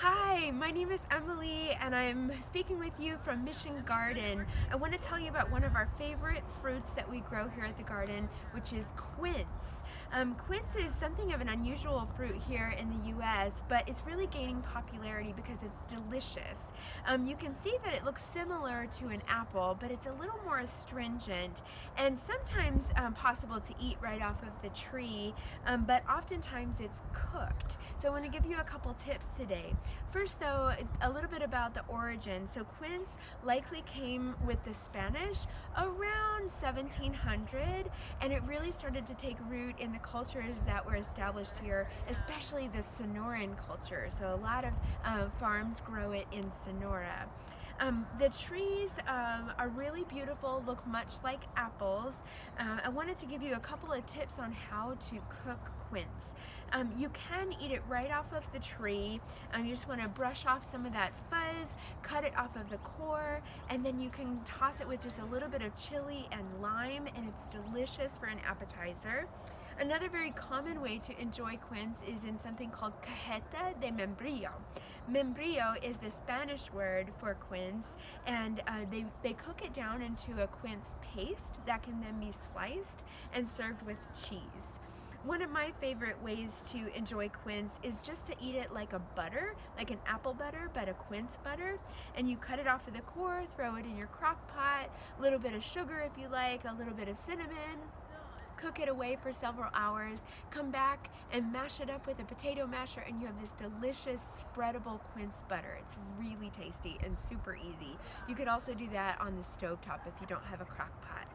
Hi, my name is Emily and I'm speaking with you from Mission Garden. I want to tell you about one of our favorite fruits that we grow here at the garden, which is quince. Quince is something of an unusual fruit here in the US, but it's really gaining popularity because it's delicious. You can see that it looks similar to an apple, but it's a little more astringent and sometimes possible to eat right off of the tree, but oftentimes it's cooked. So I want to give you a couple tips today. First though, a little bit about the origin. So quince likely came with the Spanish around 1700, and it really started to take root in the cultures that were established here, especially the Sonoran culture. So a lot of farms grow it in Sonora. The trees are really beautiful, look much like apples. I wanted to give you a couple of tips on how to cook quince. You can eat it right off of the tree. You just want to brush off some of that fuzz, cut it off of the core, and then you can toss it with just a little bit of chili and lime, and it's delicious for an appetizer. Another very common way to enjoy quince is in something called cajeta de membrillo. Membrillo is the Spanish word for quince, and they cook it down into a quince paste that can then be sliced and served with cheese. One of my favorite ways to enjoy quince is just to eat it like a butter, like an apple butter, but a quince butter. And you cut it off of the core, throw it in your crock pot, a little bit of sugar if you like, a little bit of cinnamon. Cook it away for several hours, come back and mash it up with a potato masher, and you have this delicious spreadable quince butter. It's really tasty and super easy. You could also do that on the stovetop if you don't have a crock pot.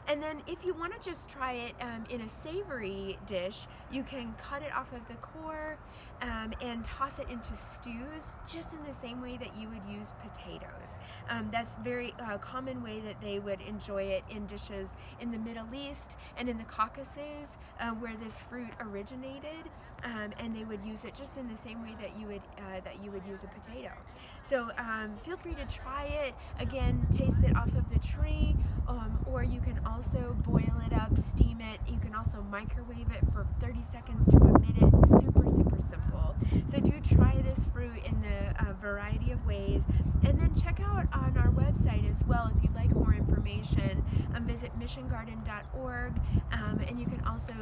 And then if you want to just try it in a savory dish, you can cut it off of the core and toss it into stews just in the same way that you would use potatoes. That's a very common way that they would enjoy it in dishes in the Middle East and in the Caucasus, where this fruit originated, and they would use it just in the same way that you would use a potato. So feel free to try it. Again, taste it off of the tree, or you can also boil it up, steam it. You can also microwave it for 30 seconds to a minute. Super, super simple. So do try this fruit in a variety of ways. And then check out on our website as well if you'd like more information. Visit missiongarden.org, and you can also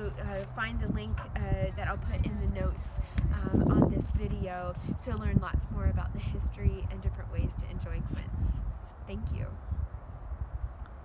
find the link that I'll put in the notes on this video to learn lots more about the history and different ways to enjoy quince. Thank you.